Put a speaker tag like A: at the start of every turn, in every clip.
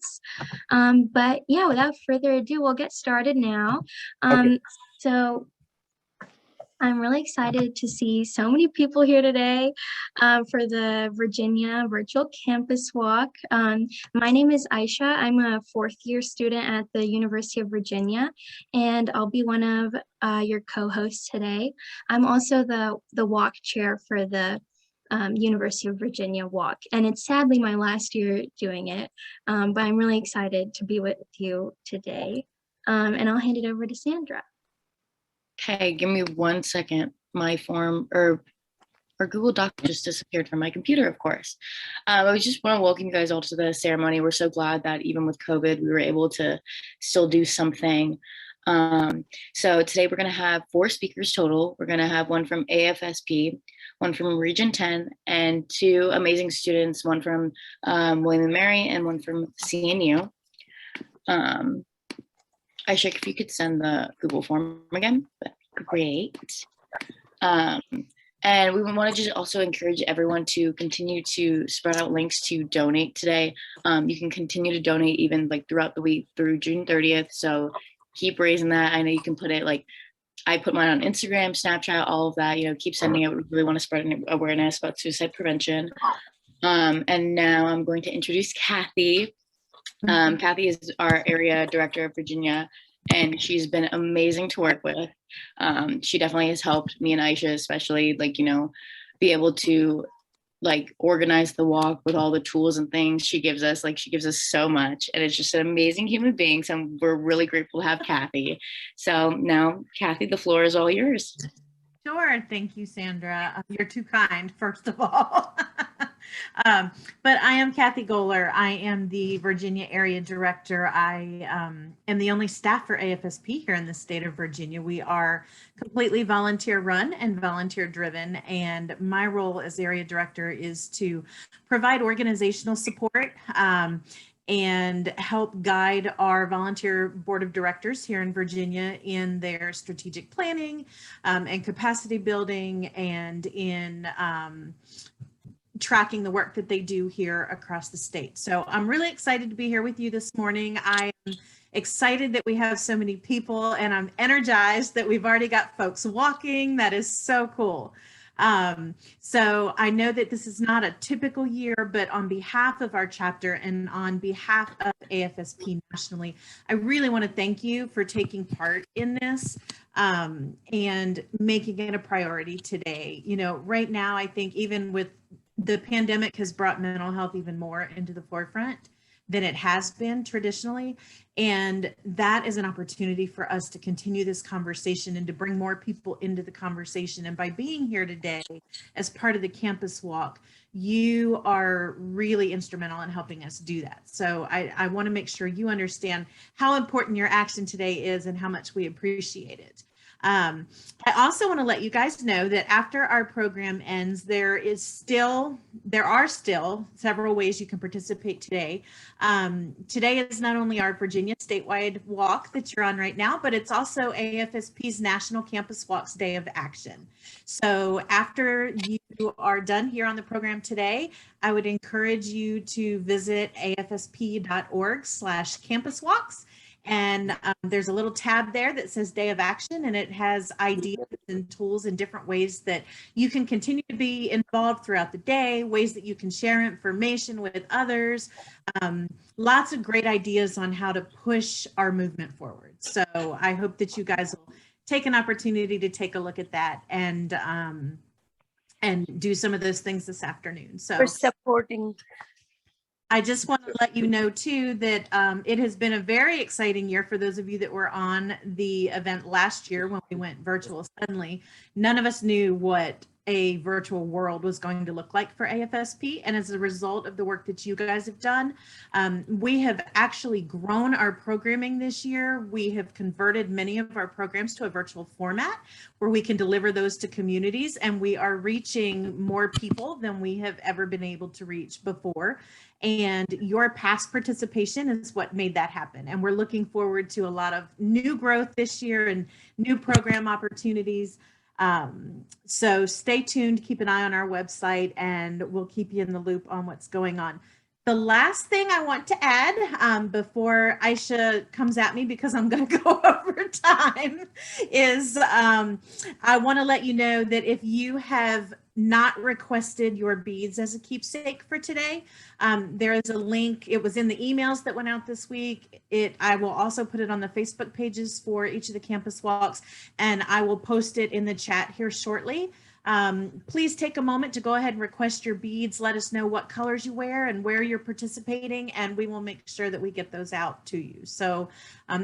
A: events. But yeah, without further ado, we'll get started now.
B: Okay.
A: So I'm really excited to see so many people here today for the Virginia Virtual Campus Walk. My name is Aisha. I'm a fourth year student at the University of Virginia, and I'll be one of your co-hosts today. I'm also the walk chair for the University of Virginia walk, and it's sadly my last year doing it, but I'm really excited to be with you today. And I'll hand it over to Sandra.
B: Hey, give me 1 second. My form or Google Doc just disappeared from my computer, of course. I just want to welcome you guys all to the ceremony. We're so glad that even with COVID, we were able to still do something. So today we're going to have 4 speakers total. We're going to have one from AFSP, one from Region 10, and 2 amazing students, one from William & Mary and one from CNU. Aisha, if you could send the Google form again, great. And we want to just also encourage everyone to continue to spread out links to donate today. You can continue to donate even like throughout the week through June 30th. So keep raising that. I know you can put it like, I put mine on Instagram, Snapchat, all of that, keep sending it. We really want to spread awareness about suicide prevention. And now I'm going to introduce Kathy. Kathy is our area director of Virginia, and she's been amazing to work with. She definitely has helped me and Aisha, especially be able to organize the walk with all the tools and things she gives us. She gives us so much, and it's just an amazing human being. So we're really grateful to have Kathy. So now, Kathy, the floor is all yours.
C: Sure. Thank you, Sandra. You're too kind, first of all. But I am Kathy Goler. I am the Virginia Area Director. I am the only staff for AFSP here in the state of Virginia. We are completely volunteer run and volunteer driven. And my role as Area Director is to provide organizational support and help guide our volunteer board of directors here in Virginia in their strategic planning and capacity building and in tracking the work that they do here across the state. So I'm really excited to be here with you this morning. I am excited that we have so many people, and I'm energized that we've already got folks walking. That is so cool. So I know that this is not a typical year, but on behalf of our chapter and on behalf of AFSP nationally, I really want to thank you for taking part in this and making it a priority today. Right now, I think even with the pandemic has brought mental health even more into the forefront than it has been traditionally. And that is an opportunity for us to continue this conversation and to bring more people into the conversation. And by being here today as part of the campus walk, you are really instrumental in helping us do that. So I want to make sure you understand how important your action today is and how much we appreciate it. I also want to let you guys know that after our program ends, there are still several ways you can participate today. Today is not only our Virginia statewide walk that you're on right now, but it's also AFSP's National Campus Walks Day of Action. So after you are done here on the program today, I would encourage you to visit afsp.org/campuswalks. And there's a little tab there that says Day of Action, and it has ideas and tools and different ways that you can continue to be involved throughout the day, ways that you can share information with others, lots of great ideas on how to push our movement forward. So I hope that you guys will take an opportunity to take a look at that and do some of those things this afternoon. So
D: for supporting.
C: I just want to let you know, too, that it has been a very exciting year for those of you that were on the event last year when we went virtual suddenly. None of us knew what a virtual world was going to look like for AFSP. And as a result of the work that you guys have done, we have actually grown our programming this year. We have converted many of our programs to a virtual format where we can deliver those to communities, and we are reaching more people than we have ever been able to reach before. And your past participation is what made that happen. And we're looking forward to a lot of new growth this year and new program opportunities. So stay tuned, keep an eye on our website, and we'll keep you in the loop on what's going on. The last thing I want to add before Aisha comes at me because I'm going to go over time is I want to let you know that if you have not requested your beads as a keepsake for today, there is a link. It was in the emails that went out this week. I will also put it on the Facebook pages for each of the campus walks, and I will post it in the chat here shortly. Please take a moment to go ahead and request your beads. Let us know what colors you wear and where you're participating, and we will make sure that we get those out to you. So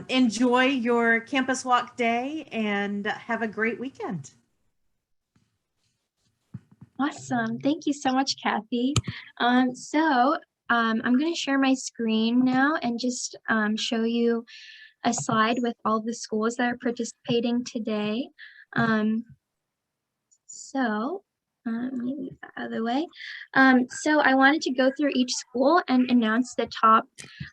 C: enjoy your campus walk day and have a great weekend.
A: Awesome. Thank you so much, Kathy. I'm going to share my screen now and just show you a slide with all the schools that are participating today. Let me leave that out of the way. So I wanted to go through each school and announce the top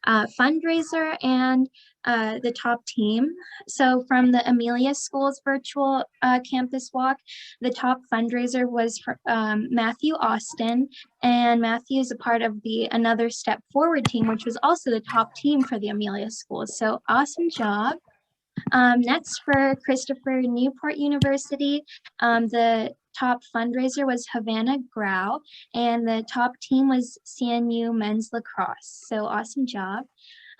A: fundraiser and the top team. So from the Amelia Schools virtual campus walk, the top fundraiser was for, Matthew Austin, and Matthew is a part of the Another Step Forward team, which was also the top team for the Amelia Schools. So awesome job. Next for Christopher Newport University, the top fundraiser was Havana Grau, and the top team was CNU Men's Lacrosse. So awesome job.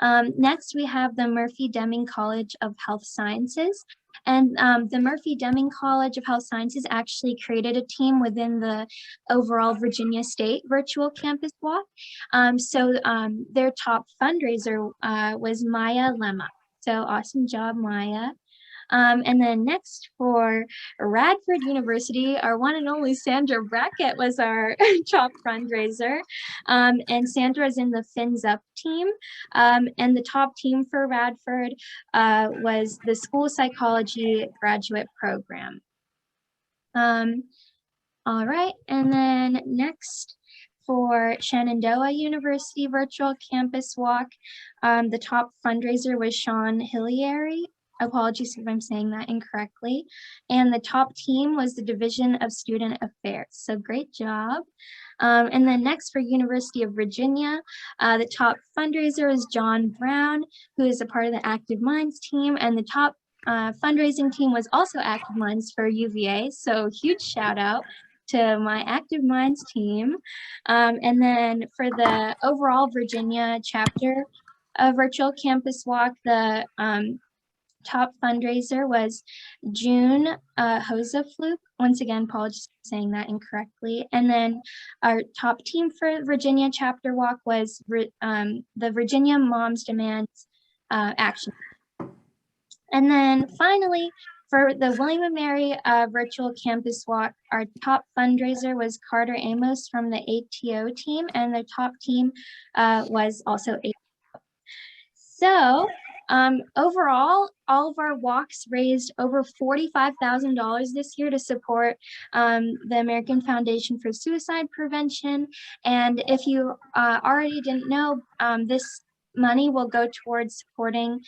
A: Next, we have the Murphy-Deming College of Health Sciences. And the Murphy-Deming College of Health Sciences actually created a team within the overall Virginia State virtual campus walk. Their top fundraiser was Maya Lemma. So awesome job, Maya. And then next for Radford University, our one and only Sandra Brackett was our top fundraiser. And Sandra is in the Fins Up team. And the top team for Radford was the School Psychology Graduate Program. All right, and then next for Shenandoah University Virtual Campus Walk, the top fundraiser was Sean Hilliary. Apologies if I'm saying that incorrectly. And the top team was the Division of Student Affairs. So great job. And then next for University of Virginia, the top fundraiser is John Brown, who is a part of the Active Minds team. And the top fundraising team was also Active Minds for UVA. So huge shout out to my Active Minds team. And then for the overall Virginia chapter virtual campus walk, the top fundraiser was June Hosefluke. Once again, apologies for saying that incorrectly. And then our top team for Virginia chapter walk was the Virginia Moms Demands Action. And then finally, for the William & Mary virtual campus walk, our top fundraiser was Carter Amos from the ATO team, and the top team was also ATO. So overall, all of our walks raised over $45,000 this year to support the American Foundation for Suicide Prevention. And if you already didn't know, this money will go towards supporting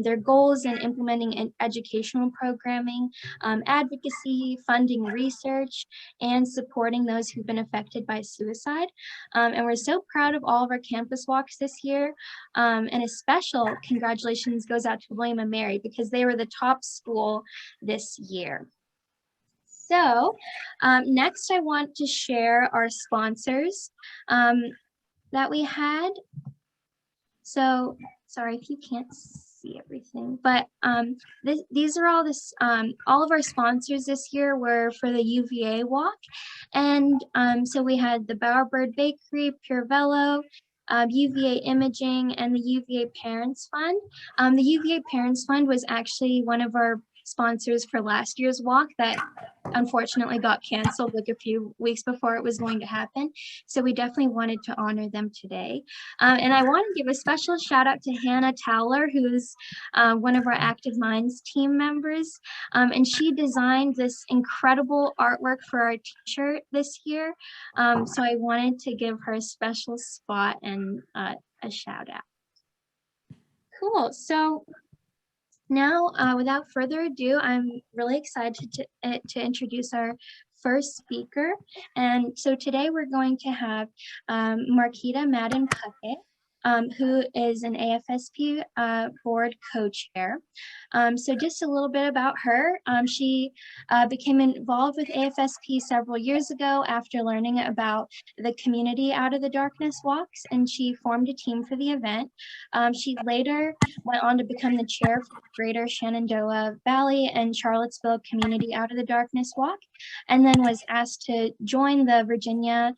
A: their goals and implementing educational programming, advocacy, funding research, and supporting those who've been affected by suicide. And we're so proud of all of our campus walks this year. And a special congratulations goes out to William & Mary because they were the top school this year. So next I want to share our sponsors that we had. So sorry if you can't see everything, but these are all of our sponsors this year were for the UVA walk. And so we had the Bowerbird Bakery, Pure Velo, UVA Imaging, and the UVA Parents Fund. The UVA Parents Fund was actually one of our sponsors for last year's walk that unfortunately got canceled like a few weeks before it was going to happen. So we definitely wanted to honor them today. And I want to give a special shout out to Hannah Towler, who's one of our Active Minds team members. And she designed this incredible artwork for our t-shirt this year. So I wanted to give her a special spot and a shout out. Cool. So now, without further ado, I'm really excited to introduce our first speaker. And so today we're going to have Marquita Madden Puckett, who is an AFSP board co-chair. So just a little bit about her. She became involved with AFSP several years ago after learning about the Community Out of the Darkness walks, and she formed a team for the event. She later went on to become the chair for Greater Shenandoah Valley and Charlottesville Community Out of the Darkness walk, and then was asked to join the Virginia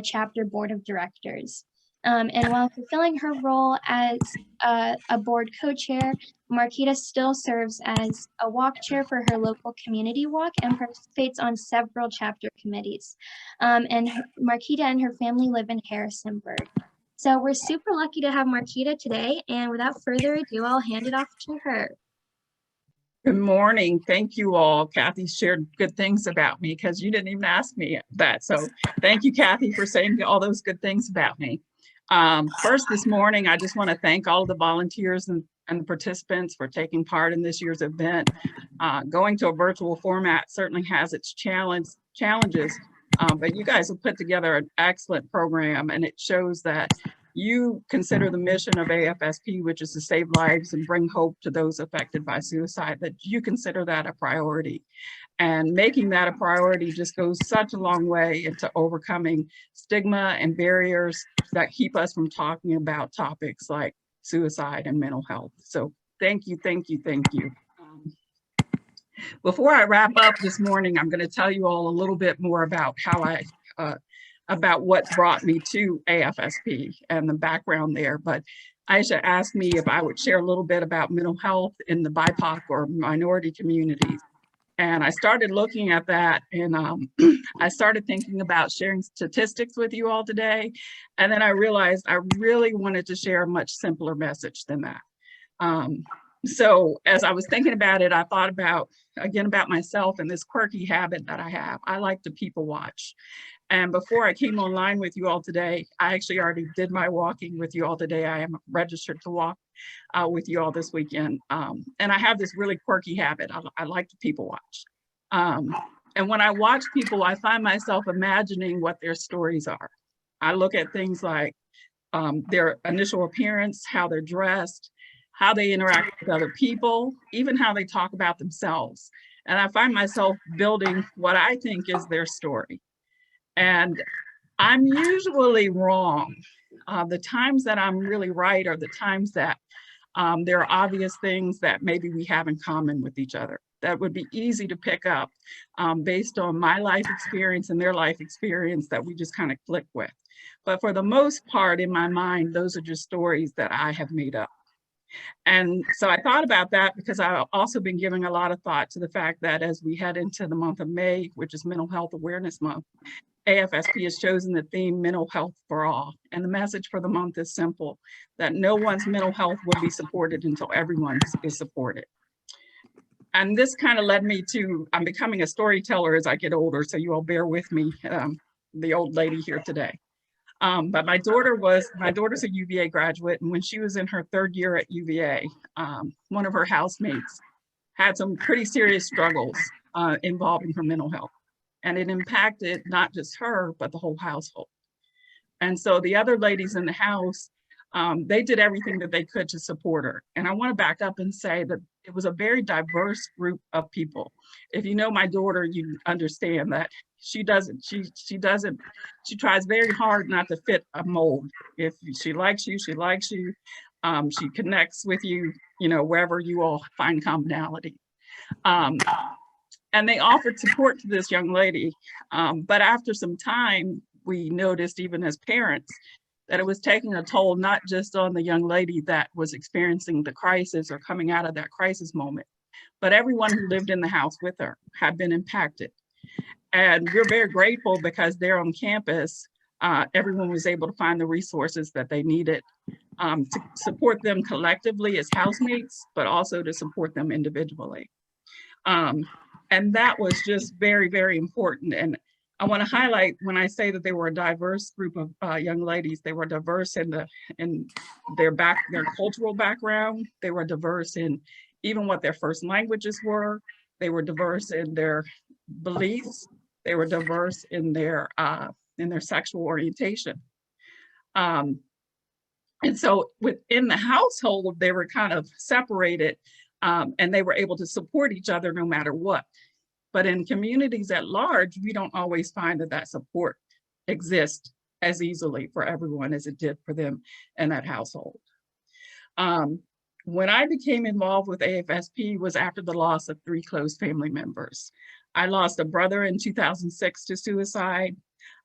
A: chapter board of directors. And while fulfilling her role as a board co-chair, Marquita still serves as a walk chair for her local community walk and participates on several chapter committees. Marquita and her family live in Harrisonburg. So we're super lucky to have Marquita today, and without further ado, I'll hand it off to her.
D: Good morning. Thank you all. Kathy shared good things about me because you didn't even ask me that. So thank you, Kathy, for saying all those good things about me. First this morning, I just want to thank all of the volunteers and the participants for taking part in this year's event. Going to a virtual format certainly has its challenges, but you guys have put together an excellent program, and it shows that you consider the mission of AFSP, which is to save lives and bring hope to those affected by suicide, that you consider that a priority. And making that a priority just goes such a long way into overcoming stigma and barriers that keep us from talking about topics like suicide and mental health. So thank you, thank you, thank you. Before I wrap up this morning, I'm going to tell you all a little bit more about how about what brought me to AFSP and the background there. But Aisha asked me if I would share a little bit about mental health in the BIPOC or minority communities. And I started looking at that, and I started thinking about sharing statistics with you all today. And then I realized I really wanted to share a much simpler message than that. So as I was thinking about it, I thought about myself and this quirky habit that I have. I like to people watch. And before I came online with you all today, I actually already did my walking with you all today. I am registered to walk with you all this weekend. And I have this really quirky habit. I like to people watch. And when I watch people, I find myself imagining what their stories are. I look at things like their initial appearance, how they're dressed, how they interact with other people, even how they talk about themselves. And I find myself building what I think is their story. And I'm usually wrong. The times that I'm really right are the times that there are obvious things that maybe we have in common with each other that would be easy to pick up based on my life experience and their life experience that we just kind of click with. But for the most part, in my mind, those are just stories that I have made up. And so I thought about that because I've also been giving a lot of thought to the fact that as we head into the month of May, which is Mental Health Awareness Month, AFSP has chosen the theme Mental Health for All. And the message for the month is simple, that no one's mental health will be supported until everyone is supported. And this kind of led me to, I'm becoming a storyteller as I get older, so you all bear with me, the old lady here today. But my daughter's a UVA graduate, and when she was in her third year at UVA, one of her housemates had some pretty serious struggles involving her mental health. And it impacted not just her, but the whole household. And so the other ladies in the house, they did everything that they could to support her. And I want to back up and say that it was a very diverse group of people. If you know my daughter, you understand that she tries very hard not to fit a mold. If she likes you, she likes you. She connects with you, wherever you all find commonality. And they offered support to this young lady. But after some time, we noticed, even as parents, that it was taking a toll, not just on the young lady that was experiencing the crisis or coming out of that crisis moment, but everyone who lived in the house with her had been impacted. And we're very grateful because there on campus, everyone was able to find the resources that they needed to support them collectively as housemates, but also to support them individually. And that was just very, very important. And I want to highlight, when I say that they were a diverse group of young ladies, they were diverse in their cultural background. They were diverse in even what their first languages were. They were diverse in their beliefs. They were diverse in their sexual orientation. And so within the household, they were kind of separated, and they were able to support each other no matter what. But in communities at large, we don't always find that support exists as easily for everyone as it did for them in that household. When I became involved with AFSP was after the loss of 3 close family members. I lost a brother in 2006 to suicide.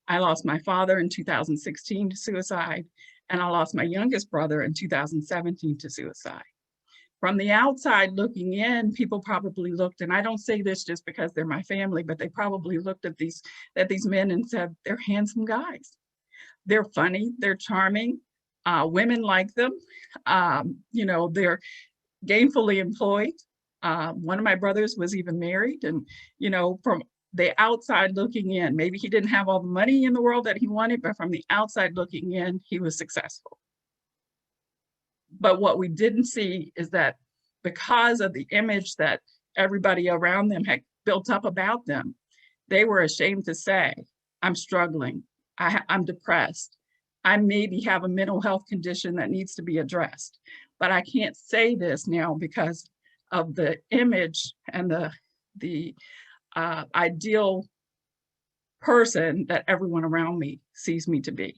D: I lost my father in 2016 to suicide, and I lost my youngest brother in 2017 to suicide. From the outside looking in, people probably looked, and I don't say this just because they're my family, but they probably looked at these men and said, they're handsome guys. They're funny, they're charming, women like them. You know, they're gainfully employed. One of my brothers was even married, and, you know, from the outside looking in, maybe he didn't have all the money in the world that he wanted, but from the outside looking in, he was successful. But what we didn't see is that because of the image that everybody around them had built up about them, they were ashamed to say, I'm struggling, I'm depressed, I maybe have a mental health condition that needs to be addressed, but I can't say this now because of the image and the ideal person that everyone around me sees me to be.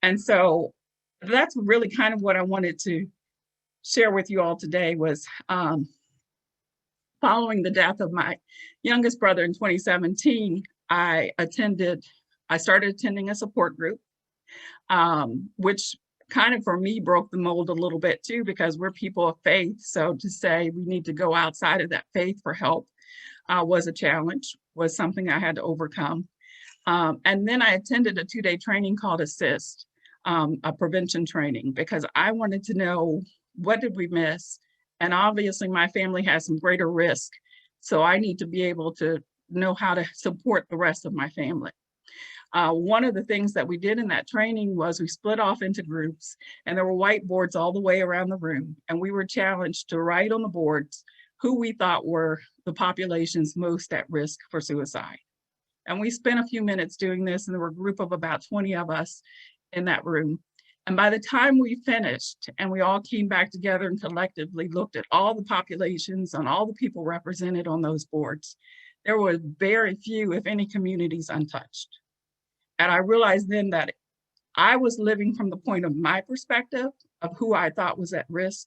D: And so that's really kind of what I wanted to share with you all today was following the death of my youngest brother in 2017, I started attending a support group, which kind of for me broke the mold a little bit too, because we're people of faith. So to say we need to go outside of that faith for help was a challenge, was something I had to overcome. And then I attended a 2-day training called Assist, a prevention training, because I wanted to know what did we miss? And obviously my family has some greater risk. So I need to be able to know how to support the rest of my family. One of the things that we did in that training was we split off into groups, and there were whiteboards all the way around the room. And we were challenged to write on the boards who we thought were the populations most at risk for suicide. And we spent a few minutes doing this, and there were a group of about 20 of us in that room. And by the time we finished and we all came back together and collectively looked at all the populations and all the people represented on those boards, there were very few, if any, communities untouched. And I realized then that I was living from the point of my perspective of who I thought was at risk.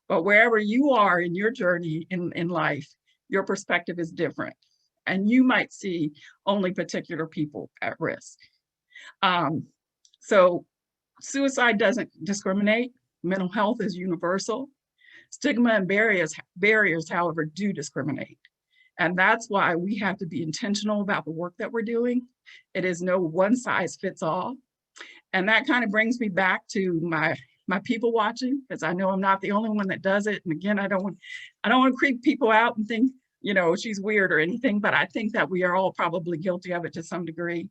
D: But wherever you are in your journey in life, your perspective is different. And you might see only particular people at risk. So suicide doesn't discriminate. Mental health is universal. Stigma and barriers, however, do discriminate. And that's why we have to be intentional about the work that we're doing. It is no one size fits all. And that kind of brings me back to my people watching, because I know I'm not the only one that does it. And again, I don't want to creep people out and think, you know, she's weird or anything, but I think that we are all probably guilty of it to some degree.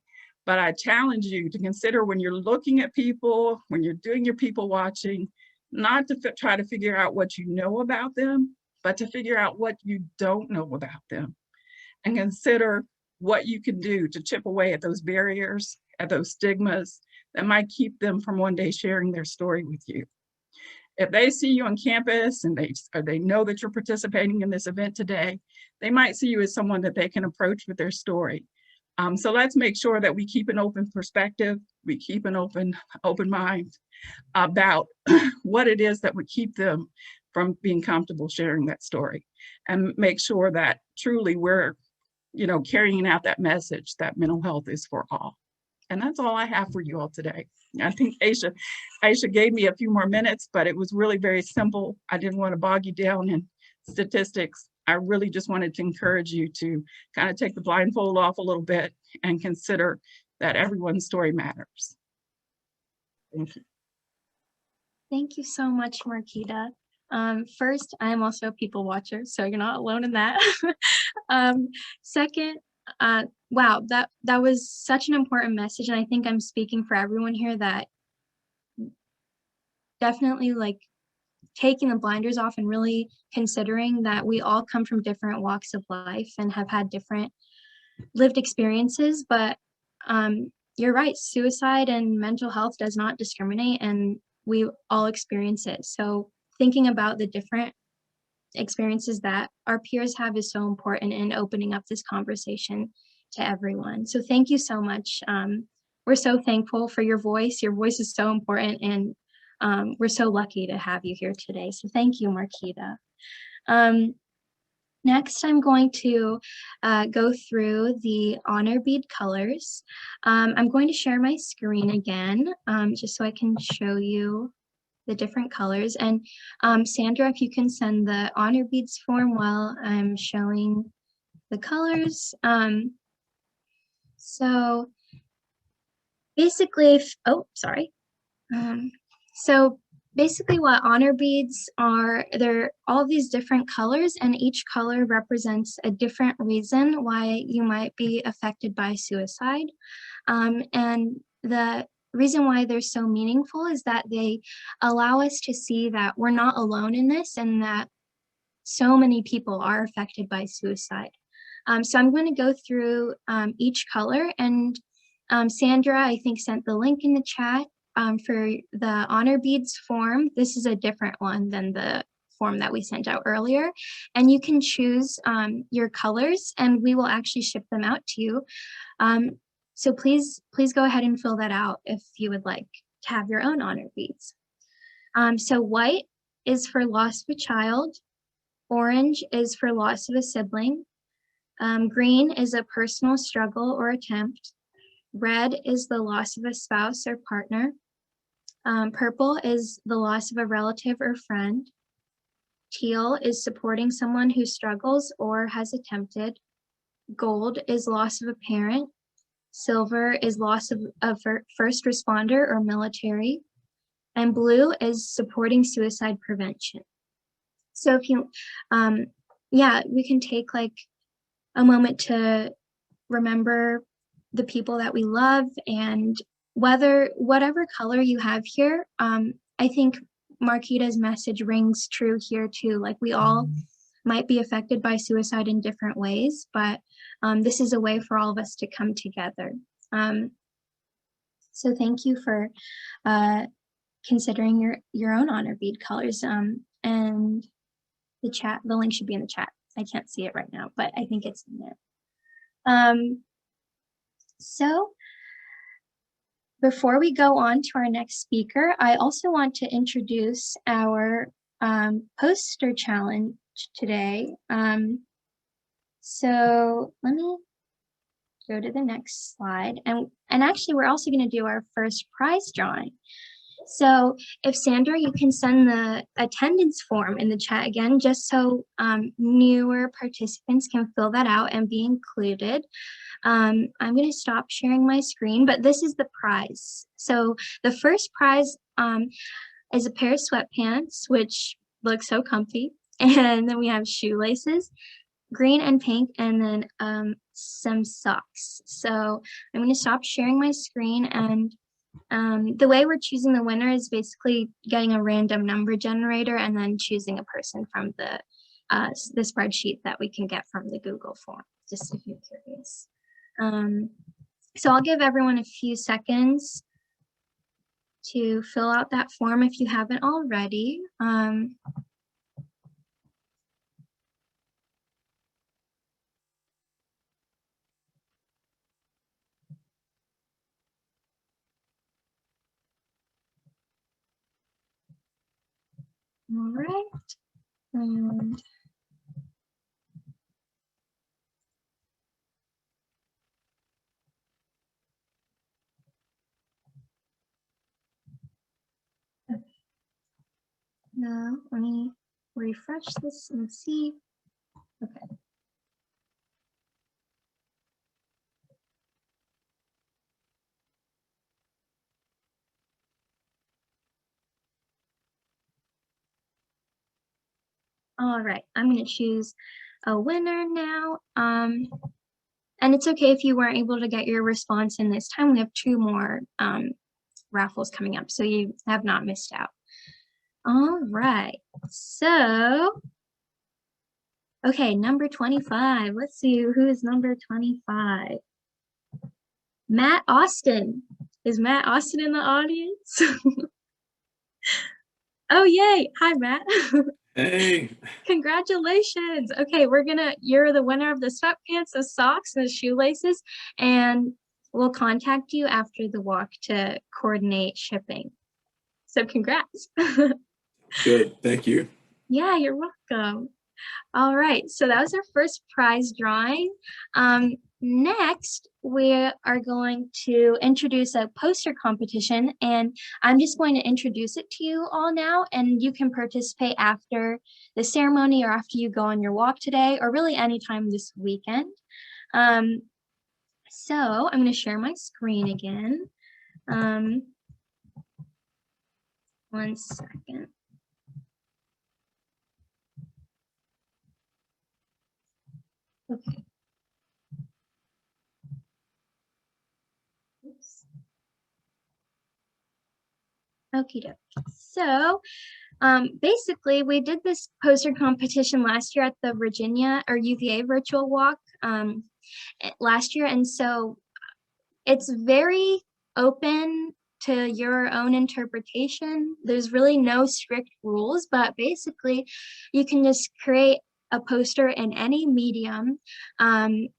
D: But I challenge you to consider when you're looking at people, when you're doing your people watching, not to try to figure out what you know about them, but to figure out what you don't know about them, and consider what you can do to chip away at those barriers, at those stigmas that might keep them from one day sharing their story with you. If they see you on campus and they know that you're participating in this event today, they might see you as someone that they can approach with their story. So let's make sure that we keep an open perspective, we keep an open mind about what it is that would keep them from being comfortable sharing that story, and make sure that truly we're, you know, carrying out that message that mental health is for all. And that's all I have for you all today. I think Aisha gave me a few more minutes, but it was really very simple. I didn't want to bog you down in statistics. I really just wanted to encourage you to kind of take the blindfold off a little bit and consider that everyone's story matters. Thank you.
A: Thank you so much, Marquita. First, I am also a people watcher, so you're not alone in that. Second, wow, that was such an important message, and I think I'm speaking for everyone here that definitely like taking the blinders off and really considering that we all come from different walks of life and have had different lived experiences, but you're right, suicide and mental health does not discriminate, and we all experience it. So thinking about the different experiences that our peers have is so important in opening up this conversation to everyone. So thank you so much. We're so thankful for your voice. Your voice is so important, and we're so lucky to have you here today. So thank you, Marquita. Next, I'm going to go through the honor bead colors. I'm going to share my screen again, just so I can show you the different colors. And Sandra, if you can send the honor beads form while I'm showing the colors. So basically, so basically what honor beads are, they're all these different colors, and each color represents a different reason why you might be affected by suicide. And the reason why they're so meaningful is that they allow us to see that we're not alone in this, and that so many people are affected by suicide. So I'm going to go through each color, and Sandra, I think, sent the link in the chat for the honor beads form. This is a different one than the form that we sent out earlier. And you can choose your colors, and we will actually ship them out to you. So please go ahead and fill that out if you would like to have your own honor beads. So white is for loss of a child. Orange is for loss of a sibling. Green is a personal struggle or attempt. Red is the loss of a spouse or partner. Purple is the loss of a relative or friend. Teal is supporting someone who struggles or has attempted. Gold is loss of a parent. Silver is loss of a first responder or military. And blue is supporting suicide prevention. So if you, we can take like a moment to remember the people that we love, and whatever color you have here, I think Marquita's message rings true here too. Like, we all might be affected by suicide in different ways, but this is a way for all of us to come together. So thank you for considering your own honor bead colors. And the link should be in the chat. I can't see it right now, but I think it's in there. So before we go on to our next speaker, I also want to introduce our poster challenge today. So let me go to the next slide. And actually, we're also going to do our first prize drawing. So if Sandra, you can send the attendance form in the chat again, just so newer participants can fill that out and be included. I'm going to stop sharing my screen, but this is the prize. So the first prize is a pair of sweatpants, which look so comfy. And then we have shoelaces, green and pink, and then some socks. So I'm going to stop sharing my screen, and the way we're choosing the winner is basically getting a random number generator and then choosing a person from the spreadsheet that we can get from the Google form, just if you're curious. So I'll give everyone a few seconds to fill out that form if you haven't already. All right. And now let me refresh this and see. Okay. All right, I'm going to choose a winner now. And it's okay if you weren't able to get your response in this time. We have 2 more raffles coming up, so you have not missed out. All right, so Okay, number 25. Let's see who is number 25. Matt Austin. Is Matt Austin in the audience? Oh, yay. Hi, Matt.
E: Hey,
A: Congratulations. Okay, you're the winner of the sweatpants, the socks, and the shoelaces, and we'll contact you after the walk to coordinate shipping. So congrats.
E: good. Thank you.
A: Yeah, you're welcome. All right, so that was our first prize drawing. Next, we are going to introduce a poster competition, and I'm just going to introduce it to you all now, and you can participate after the ceremony or after you go on your walk today, or really anytime this weekend. So I'm going to share my screen again. One second. Okay. Oops. Okie doke. So basically, we did this poster competition last year at the Virginia or UVA virtual walk last year. And so it's very open to your own interpretation. There's really no strict rules, but basically you can just create a poster in any medium. And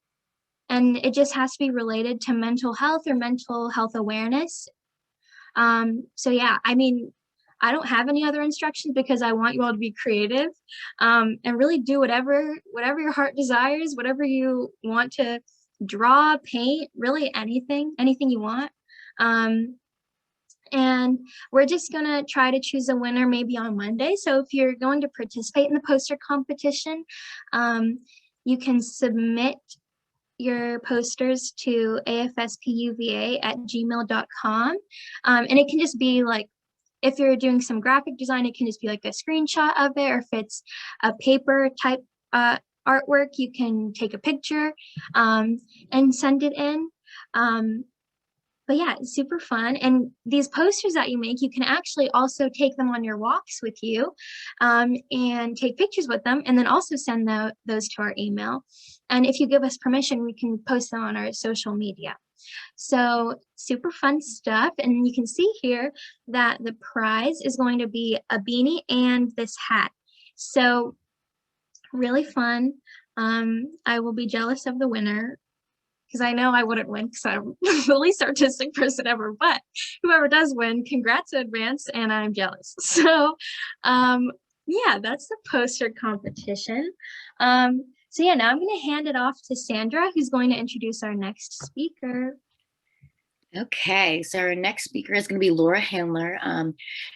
A: it just has to be related to mental health or mental health awareness. So yeah, I mean, I don't have any other instructions because I want you all to be creative and really do whatever your heart desires, whatever you want to draw, paint, really anything you want. And we're just gonna try to choose a winner maybe on Monday. So if you're going to participate in the poster competition, you can submit your posters to afspuva@gmail.com. And it can just be like, if you're doing some graphic design, it can just be like a screenshot of it, or if it's a paper type artwork, you can take a picture and send it in. But yeah, it's super fun. And these posters that you make, you can actually also take them on your walks with you and take pictures with them, and then also send those to our email. And if you give us permission, we can post them on our social media. So super fun stuff. And you can see here that the prize is going to be a beanie and this hat. So really fun. I will be jealous of the winner because I know I wouldn't win because I'm the least artistic person ever, but whoever does win, congrats in advance, and I'm jealous. So yeah, that's the poster competition. So yeah, now I'm going to hand it off to Sandra, who's going to introduce our next speaker.
B: Okay, so our next speaker is going to be Laura Handler.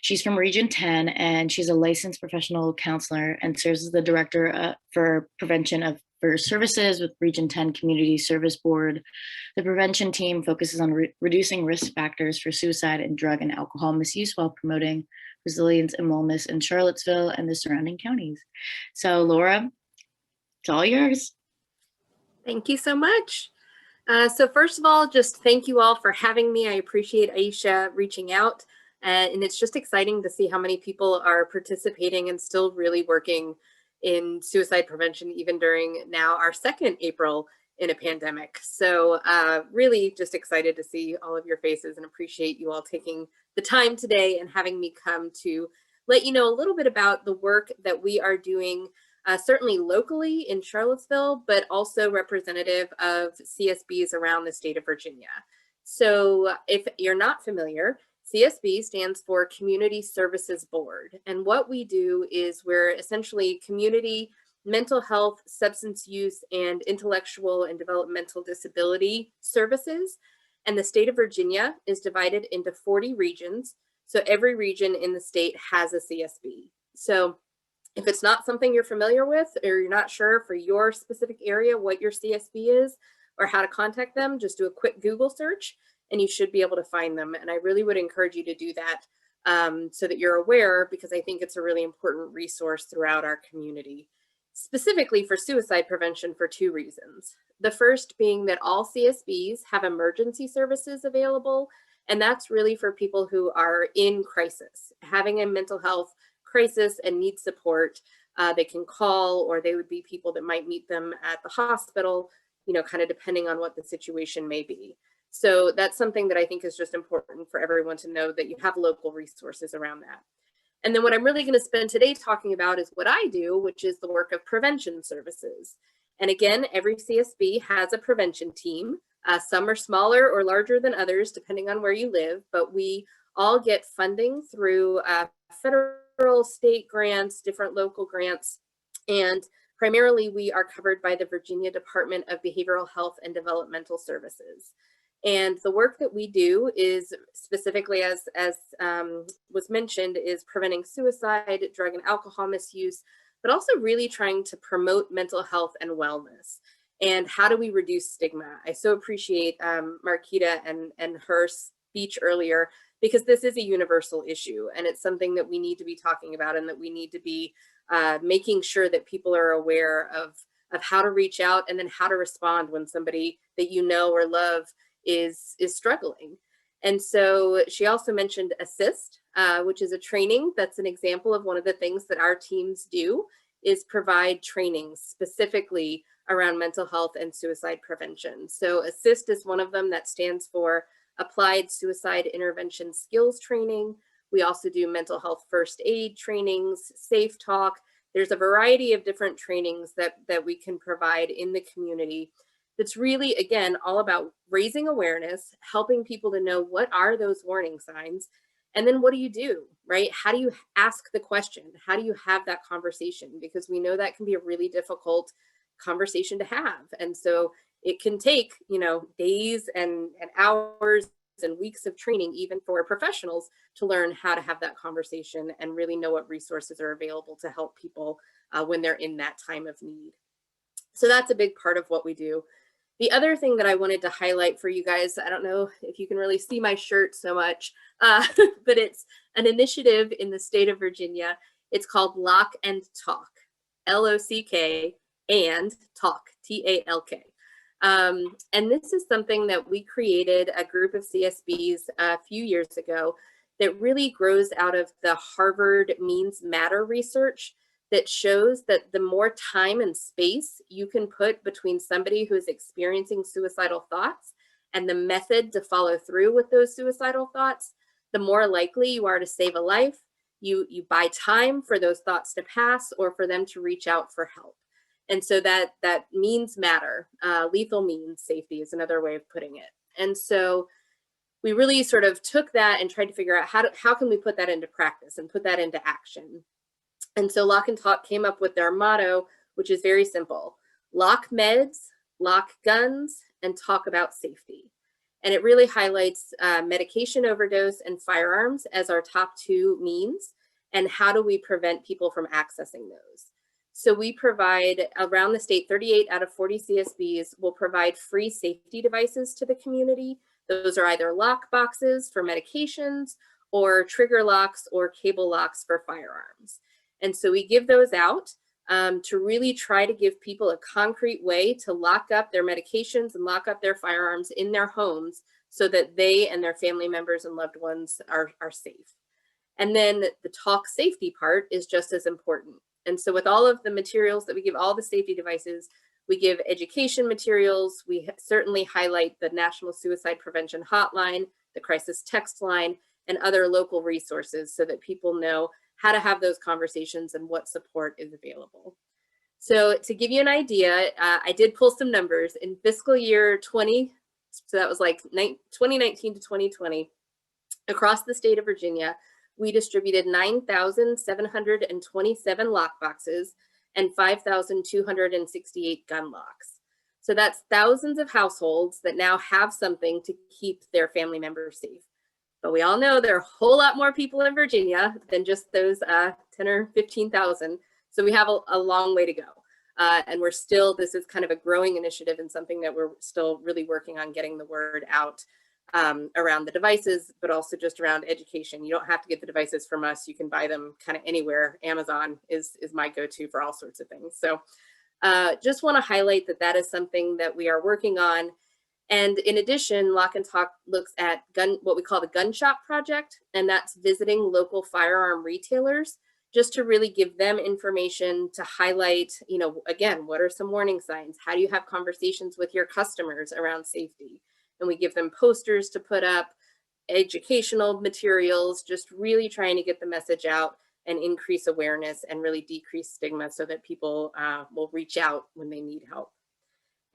B: She's from Region 10, and she's a licensed professional counselor and serves as the director for prevention for services with Region 10 Community Service Board. The prevention team focuses on reducing risk factors for suicide and drug and alcohol misuse while promoting resilience and wellness in Charlottesville and the surrounding counties. So Laura, it's all yours.
F: Thank you so much. So first of all, just thank you all for having me. I appreciate Aisha reaching out, and it's just exciting to see how many people are participating and still really working in suicide prevention, even during now our second April in a pandemic. So really just excited to see all of your faces and appreciate you all taking the time today and having me come to let you know a little bit about the work that we are doing certainly locally in Charlottesville, but also representative of CSBs around the state of Virginia. So if you're not familiar, CSB stands for Community Services Board. And what we do is we're essentially community mental health, substance use, and intellectual and developmental disability services. And the state of Virginia is divided into 40 regions. So every region in the state has a CSB. So if it's not something you're familiar with, or you're not sure for your specific area what your CSB is or how to contact them, just do a quick Google search and you should be able to find them. And I really would encourage you to do that so that you're aware, because I think it's a really important resource throughout our community, specifically for suicide prevention for two reasons. The first being that all CSBs have emergency services available, and that's really for people who are in crisis, having a mental health crisis and need support. they can call, or they would be people that might meet them at the hospital, you know, kind of depending on what the situation may be. So that's something that I think is just important for everyone to know, that you have local resources around that. And then what I'm really going to spend today talking about is what I do, which is the work of prevention services. And again, every CSB has a prevention team. Some are smaller or larger than others, depending on where you live, but we all get funding through federal, state grants, different local grants, and primarily we are covered by the Virginia Department of Behavioral Health and Developmental Services. And the work that we do is specifically, as was mentioned, is preventing suicide, drug and alcohol misuse, but also really trying to promote mental health and wellness. And how do we reduce stigma? I so appreciate Marquita and her speech earlier, because this is a universal issue, and it's something that we need to be talking about, and that we need to be making sure that people are aware of how to reach out, and then how to respond when somebody that you know or love is struggling. And so she also mentioned Assist, which is a training. That's an example of one of the things that our teams do, is provide trainings specifically around mental health and suicide prevention. So Assist is one of them, that stands for Applied Suicide Intervention Skills Training. We also do mental health first aid trainings, Safe Talk. There's a variety of different trainings that we can provide in the community. That's really, again, all about raising awareness, helping people to know what are those warning signs, and then what do you do, right? How do you ask the question? How do you have that conversation? Because we know that can be a really difficult conversation to have. And so it can take, you know, days and hours and weeks of training, even for professionals, to learn how to have that conversation and really know what resources are available to help people when they're in that time of need. So that's a big part of what we do. The other thing that I wanted to highlight for you guys, I don't know if you can really see my shirt so much, but it's an initiative in the state of Virginia. It's called Lock and Talk, L-O-C-K and Talk, T-A-L-K. And this is something that we created, a group of CSBs a few years ago, that really grows out of the Harvard Means Matter research, that shows that the more time and space you can put between somebody who's experiencing suicidal thoughts and the method to follow through with those suicidal thoughts, the more likely you are to save a life. You buy time for those thoughts to pass, or for them to reach out for help. And so that means matter, lethal means safety is another way of putting it. And so we really sort of took that and tried to figure out how can we put that into practice and put that into action. And so Lock and Talk came up with their motto, which is very simple: lock meds, lock guns, and talk about safety. And it really highlights medication overdose and firearms as our top two means, and how do we prevent people from accessing those. So we provide, around the state, 38 out of 40 CSBs will provide free safety devices to the community. Those are either lock boxes for medications, or trigger locks or cable locks for firearms. And so we give those out to really try to give people a concrete way to lock up their medications and lock up their firearms in their homes, so that they and their family members and loved ones are safe. And then the talk safety part is just as important. And so with all of the materials that we give, all the safety devices, we give education materials. We certainly highlight the National Suicide Prevention Hotline, the crisis text line, and other local resources, so that people know how to have those conversations and what support is available. So to give you an idea, I did pull some numbers. In fiscal year 20, so that was like 2019 to 2020, across the state of Virginia, we distributed 9,727 lock boxes and 5,268 gun locks. So that's thousands of households that now have something to keep their family members safe. But we all know there are a whole lot more people in Virginia than just those 10 or 15,000. So we have a long way to go. And we're still, this is kind of a growing initiative, and something that we're still really working on getting the word out around the devices, but also just around education. You don't have to get the devices from us. You can buy them kind of anywhere. Amazon is my go-to for all sorts of things. So just want to highlight that is something that we are working on. And in addition, Lock and Talk looks at what we call the Gun Shop Project, and that's visiting local firearm retailers just to really give them information to highlight, again, what are some warning signs? How do you have conversations with your customers around safety? And we give them posters to put up, educational materials, just really trying to get the message out and increase awareness and really decrease stigma so that people will reach out when they need help.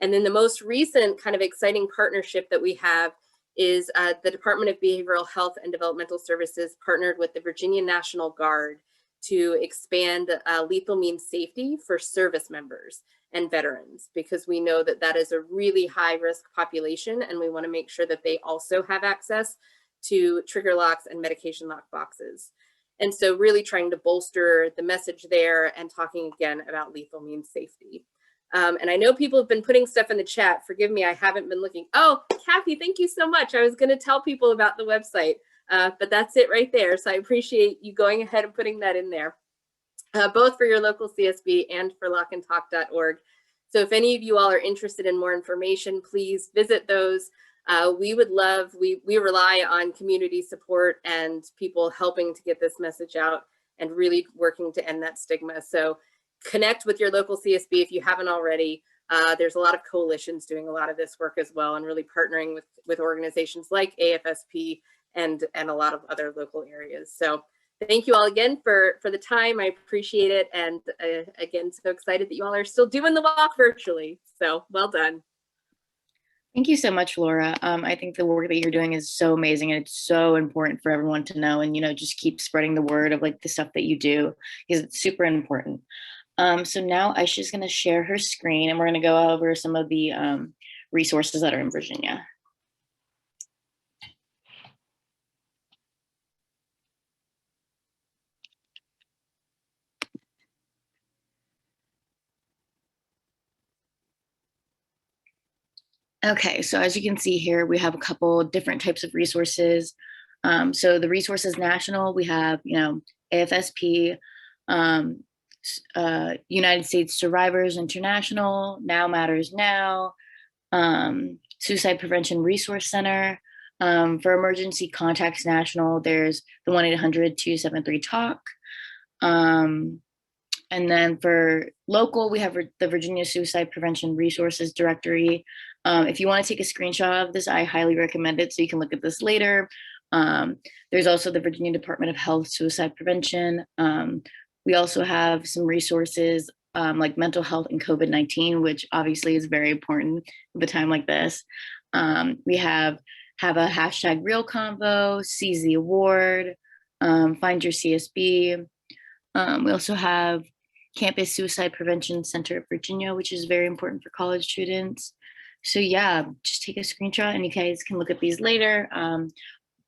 F: And then the most recent kind of exciting partnership that we have is the Department of Behavioral Health and Developmental Services partnered with the Virginia National Guard to expand lethal means safety for service members and veterans, because we know that that is a really high risk population, and we want to make sure that they also have access to trigger locks and medication lock boxes. And so really trying to bolster the message there and talking again about lethal means safety. And I know people have been putting stuff in the chat. Forgive me, I haven't been looking. Oh, Kathy, thank you so much. I was going to tell people about the website, but that's it right there. So I appreciate you going ahead and putting that in there, both for your local CSB and for lockandtalk.org. So if any of you all are interested in more information, please visit those. We would love, we rely on community support and people helping to get this message out and really working to end that stigma. So connect with your local CSB if you haven't already. There's a lot of coalitions doing a lot of this work as well, and really partnering with organizations like AFSP and a lot of other local areas. So thank you all again for the time. I appreciate it. And again, so excited that you all are still doing the walk virtually. So well done.
B: Thank you so much, Laura. I think the work that you're doing is so amazing, and it's so important for everyone to know, and just keep spreading the word of like the stuff that you do, because it's super important. So now Aisha's going to share her screen, and we're going to go over some of the resources that are in Virginia. Okay, so as you can see here, we have a couple different types of resources. So the Resources National, we have, AFSP, United States Survivors International, Now Matters Now, Suicide Prevention Resource Center. For Emergency Contacts National, there's the 1-800-273-TALK. And then for local, we have the Virginia Suicide Prevention Resources Directory. If you want to take a screenshot of this, I highly recommend it so you can look at this later. There's also the Virginia Department of Health Suicide Prevention. We also have some resources like mental health and COVID-19, which obviously is very important at a time like this. We have a hashtag Real Convo, Seize the Award, Find Your CSB. We also have Campus Suicide Prevention Center of Virginia, which is very important for college students. So yeah, just take a screenshot and you guys can look at these later.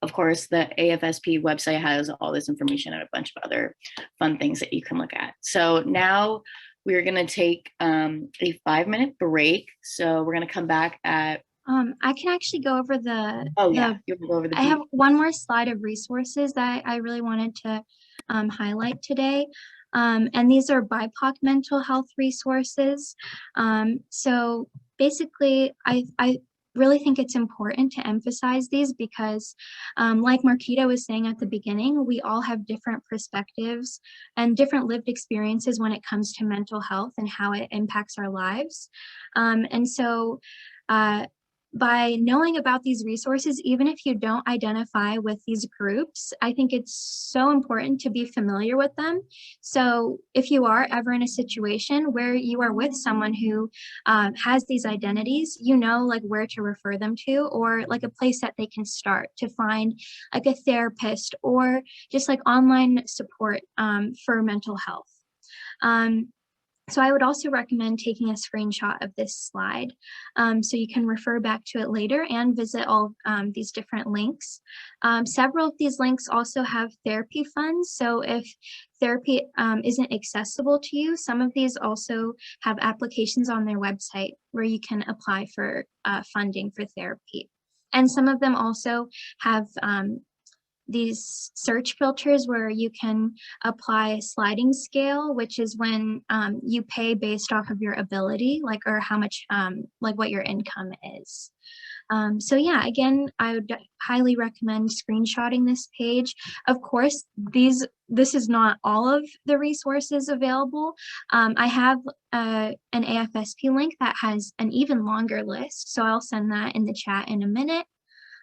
B: Of course, the AFSP website has all this information and a bunch of other fun things that you can look at. So now we're gonna take a 5-minute break. So we're gonna come back at
A: I can actually go over
B: you can go over the
A: I have one more slide of resources that I really wanted to highlight today. And these are BIPOC mental health resources. So basically, I really think it's important to emphasize these because like Marquita was saying at the beginning, we all have different perspectives and different lived experiences when it comes to mental health and how it impacts our lives. And so by knowing about these resources, even if you don't identify with these groups, I think it's so important to be familiar with them. So if you are ever in a situation where you are with someone who has these identities, like where to refer them to, or like a place that they can start to find like a therapist or just like online support for mental health. So I would also recommend taking a screenshot of this slide so you can refer back to it later and visit all these different links. Several of these links also have therapy funds. So if therapy isn't accessible to you, some of these also have applications on their website where you can apply for funding for therapy. And some of them also have these search filters where you can apply a sliding scale, which is when you pay based off of your ability, like, or how much, like what your income is. So yeah, again, I would highly recommend screenshotting this page. Of course, this is not all of the resources available. I have an AFSP link that has an even longer list, so I'll send that in the chat in a minute.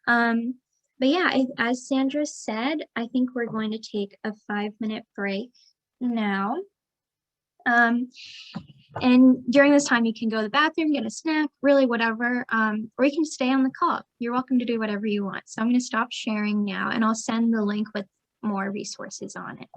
A: But yeah, as Sandra said, I think we're going to take a 5-minute break now. And during this time, you can go to the bathroom, get a snack, really whatever, or you can stay on the call. You're welcome to do whatever you want. So I'm going to stop sharing now, and I'll send the link with more resources on it.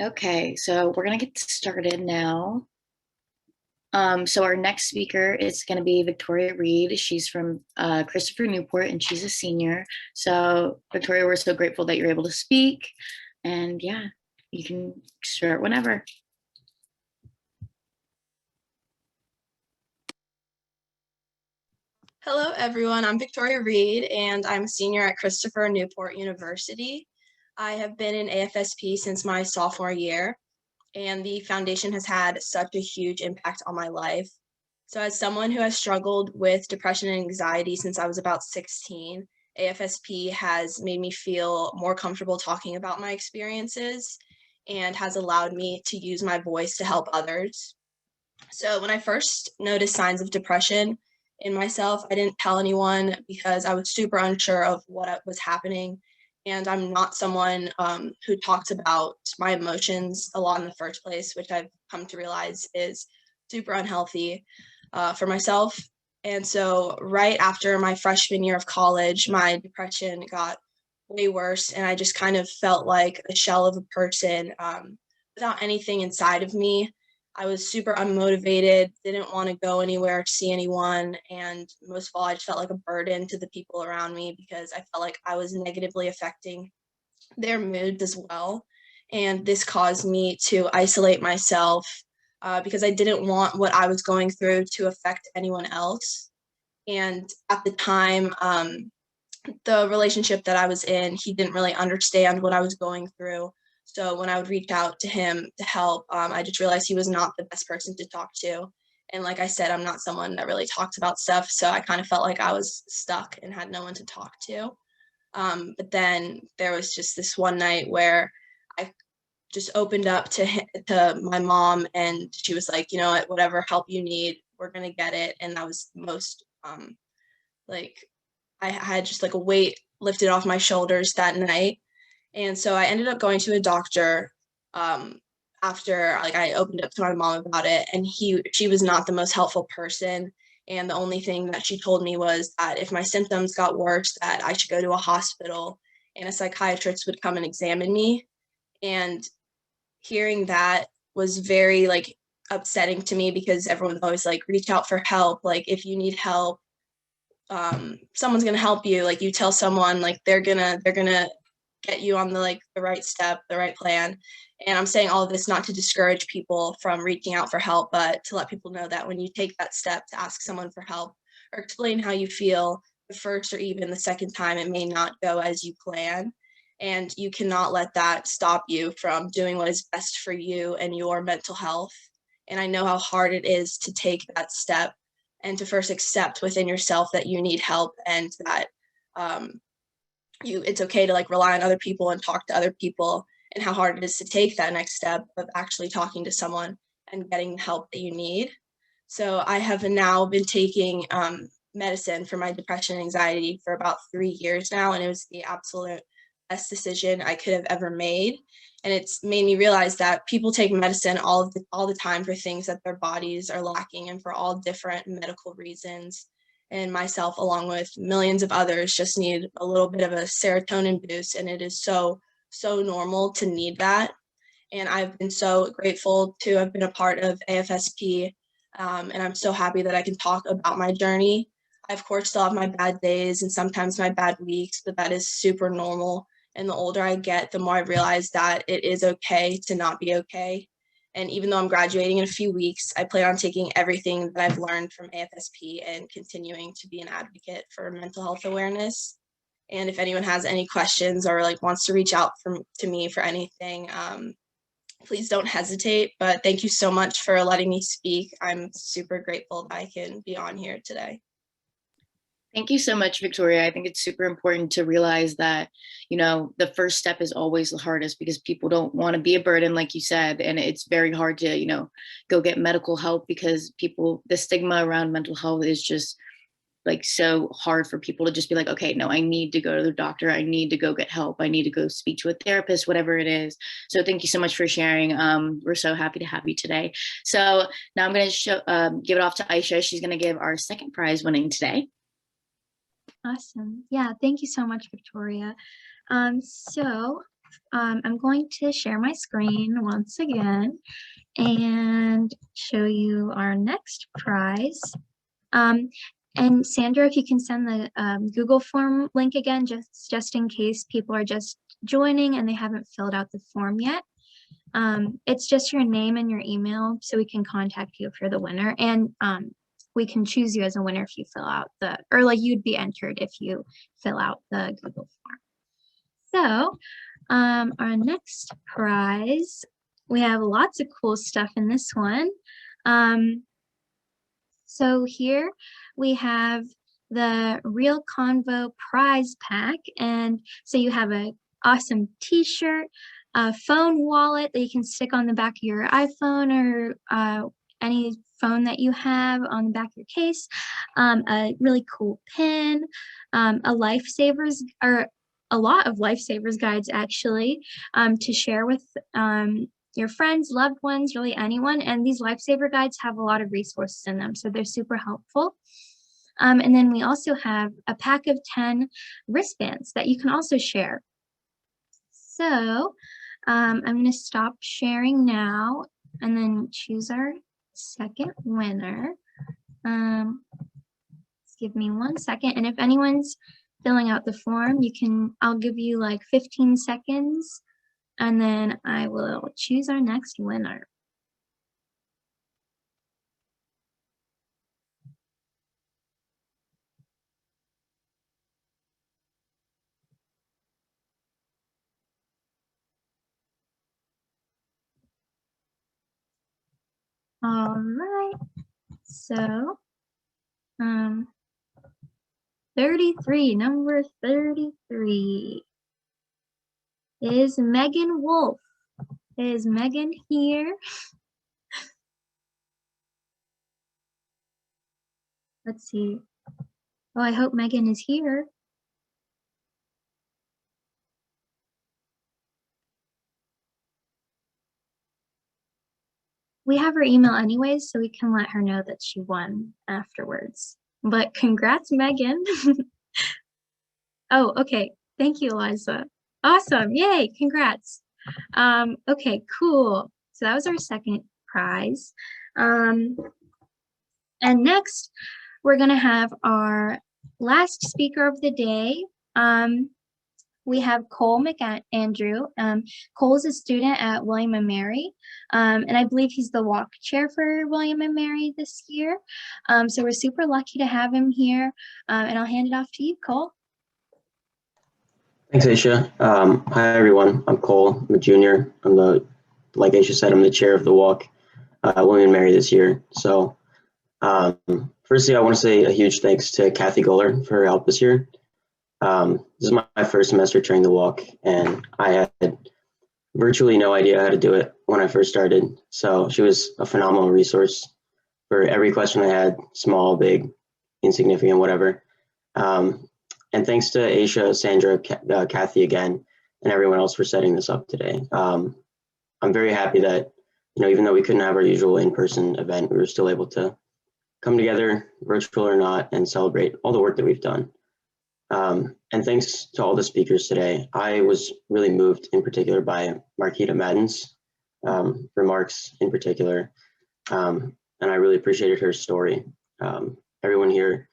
B: Okay, so we're gonna get started now. So our next speaker is going to be Victoria Reed. She's from Christopher Newport, and she's a senior. So Victoria, we're so grateful that you're able to speak. And yeah, you can start whenever.
G: Hello, everyone. I'm Victoria Reed, and I'm a senior at Christopher Newport University. I have been in AFSP since my sophomore year, and the foundation has had such a huge impact on my life. So as someone who has struggled with depression and anxiety since I was about 16, AFSP has made me feel more comfortable talking about my experiences and has allowed me to use my voice to help others. So when I first noticed signs of depression in myself, I didn't tell anyone because I was super unsure of what was happening. And I'm not someone who talks about my emotions a lot in the first place, which I've come to realize is super unhealthy for myself. And so right after my freshman year of college, my depression got way worse. And I just kind of felt like a shell of a person without anything inside of me. I was super unmotivated, didn't want to go anywhere, see anyone, and most of all, I just felt like a burden to the people around me because I felt like I was negatively affecting their moods as well. And this caused me to isolate myself because I didn't want what I was going through to affect anyone else. And at the time, the relationship that I was in, he didn't really understand what I was going through. So when I would reach out to him to help, I just realized he was not the best person to talk to. And like I said, I'm not someone that really talks about stuff. So I kind of felt like I was stuck and had no one to talk to. But then there was just this one night where I just opened up to my mom, and she was like, you know what, whatever help you need, we're going to get it. And that was the most like I had just like a weight lifted off my shoulders that night. And so I ended up going to a doctor after like I opened up to my mom about it, and she was not the most helpful person. And the only thing that she told me was that if my symptoms got worse, that I should go to a hospital and a psychiatrist would come and examine me. And hearing that was very like upsetting to me because everyone's always like, reach out for help. Like if you need help, someone's gonna help you. Like you tell someone, like they're gonna get you on the right step, the right plan. And I'm saying all of this not to discourage people from reaching out for help, but to let people know that when you take that step to ask someone for help or explain how you feel the first or even the second time, it may not go as you plan. And you cannot let that stop you from doing what is best for you and your mental health. And I know how hard it is to take that step and to first accept within yourself that you need help and that it's okay to like rely on other people and talk to other people, and how hard it is to take that next step of actually talking to someone and getting the help that you need. So I have now been taking medicine for my depression and anxiety for about 3 years now, and it was the absolute best decision I could have ever made. And it's made me realize that people take medicine all the time for things that their bodies are lacking and for all different medical reasons. And myself, along with millions of others, just need a little bit of a serotonin boost. And it is so normal to need that. And I've been so grateful to have been a part of AFSP. And I'm so happy that I can talk about my journey. I, of course, still have my bad days and sometimes my bad weeks, but that is super normal. And the older I get, the more I realize that it is okay to not be okay. And even though I'm graduating in a few weeks, I plan on taking everything that I've learned from AFSP and continuing to be an advocate for mental health awareness. And if anyone has any questions or like wants to reach out to me for anything, please don't hesitate. But thank you so much for letting me speak. I'm super grateful that I can be on here today.
B: Thank you so much, Victoria. I think it's super important to realize that, the first step is always the hardest because people don't want to be a burden, like you said. And it's very hard to, go get medical help because the stigma around mental health is just like so hard for people to just be like, okay, no, I need to go to the doctor. I need to go get help. I need to go speak to a therapist, whatever it is. So thank you so much for sharing. We're so happy to have you today. So now I'm going to give it off to Aisha. She's going to give our second prize winning today.
A: Awesome. Yeah, thank you so much, Victoria. So I'm going to share my screen once again and show you our next prize. And Sandra, if you can send the Google form link again, just in case people are just joining and they haven't filled out the form yet. It's just your name and your email, so we can contact you if you're the winner. And we can choose you as a winner if you fill out or like you'd be entered if you fill out the Google form. So our next prize, we have lots of cool stuff in this one. So here we have the Real Convo prize pack. And so you have an awesome t-shirt, a phone wallet that you can stick on the back of your iPhone or any phone that you have on the back of your case, a really cool pin, a lifesavers, or a lot of lifesavers guides actually, to share with your friends, loved ones, really anyone. And these lifesaver guides have a lot of resources in them, so they're super helpful. And then we also have a pack of 10 wristbands that you can also share. So I'm going to stop sharing now and then choose our second winner. Just give me 1 second. And if anyone's filling out the form, I'll give you like 15 seconds and then I will choose our next winner. All right, so 33, number 33 is Megan Wolf. Is Megan here? Let's see. Oh, I hope Megan is here. We have her email anyways, so we can let her know that she won afterwards. But congrats, Megan. Oh, okay. Thank you, Eliza. Awesome. Yay. Congrats. Okay, cool. So that was our second prize. And next, we're going to have our last speaker of the day. We have Cole McAndrew. Cole is a student at William & Mary, and I believe he's the walk chair for William & Mary this year. So we're super lucky to have him here, and I'll hand it off to you, Cole.
H: Thanks, Aisha. Hi, everyone. I'm Cole. I'm a junior. Like Aisha said, I'm the chair of the walk William & Mary this year. So firstly, I want to say a huge thanks to Kathy Goller for her help this year. This is my first semester chairing the walk, and I had virtually no idea how to do it when I first started. So she was a phenomenal resource for every question I had, small, big, insignificant, whatever. And thanks to Aisha, Sandra, Kathy again, and everyone else for setting this up today. I'm very happy that, even though we couldn't have our usual in-person event, we were still able to come together, virtual or not, and celebrate all the work that we've done. And thanks to all the speakers today. I was really moved in particular by Marquita Madden's remarks in particular, and I really appreciated her story. Everyone here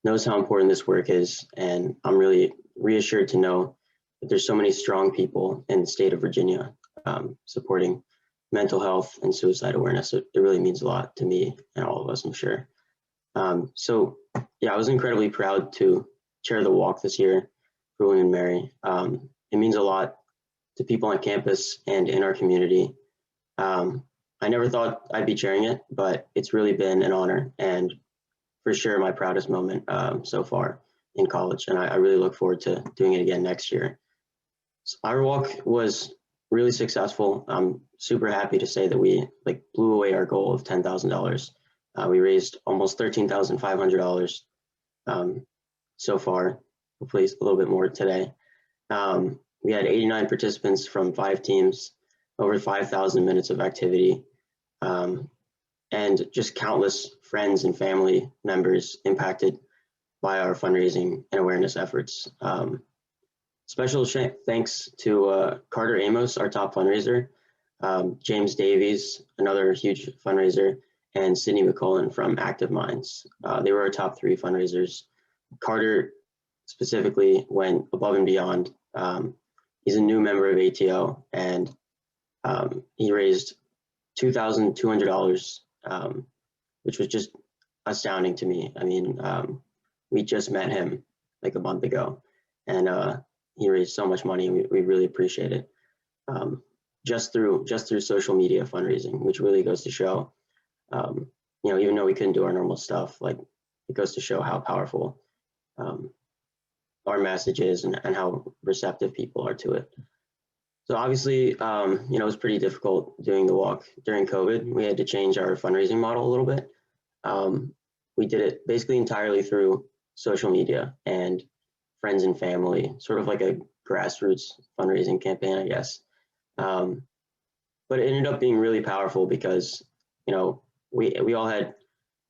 H: knows how important this work is, and I'm really reassured to know that there's so many strong people in the state of Virginia supporting mental health and suicide awareness. It really means a lot to me and all of us, I'm sure. So yeah, I was incredibly proud to chair the walk this year for William & Mary. It means a lot to people on campus and in our community. I never thought I'd be chairing it, but it's really been an honor and for sure my proudest moment so far in college. And I really look forward to doing it again next year. So our walk was really successful. I'm super happy to say that we blew away our goal of $10,000. We raised almost $13,500 so far, hopefully a little bit more today. We had 89 participants from 5 teams, over 5,000 minutes of activity, and just countless friends and family members impacted by our fundraising and awareness efforts. Special thanks to Carter Amos, our top fundraiser, James Davies, another huge fundraiser, and Sydney McCullen from Active Minds. They were our top 3 fundraisers. Carter specifically went above and beyond. He's a new member of ATO, and he raised $2,200, which was just astounding to me. I mean, we just met him like a month ago, and he raised so much money. We really appreciate it. Just through social media fundraising, which really goes to show, you know, even though we couldn't do our normal stuff, like it goes to show how powerful our message is and how receptive people are to it. So obviously, you know, it was pretty difficult doing the walk during COVID. We had to change our fundraising model a little bit. We did it basically entirely through social media and friends and family, sort of like a grassroots fundraising campaign, I guess. But it ended up being really powerful because, you know, we all had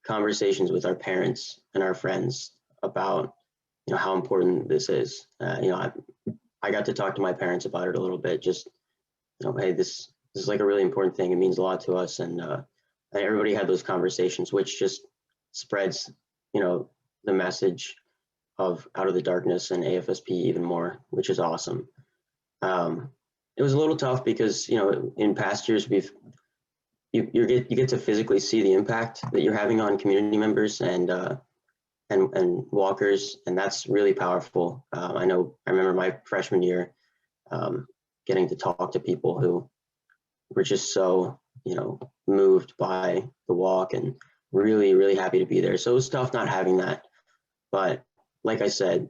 H: conversations with our parents and our friends about, you know, how important this is. You know, I got to talk to my parents about it a little bit, just, you know, hey, this is like a really important thing. It means a lot to us. And everybody had those conversations, which just spreads, you know, the message of Out of the Darkness and AFSP even more, which is awesome. It was a little tough because, you know, in past years, you get to physically see the impact that you're having on community members and walkers, and that's really powerful. I remember my freshman year getting to talk to people who were just so, you know, moved by the walk and really, really happy to be there. So it was tough not having that. But like I said,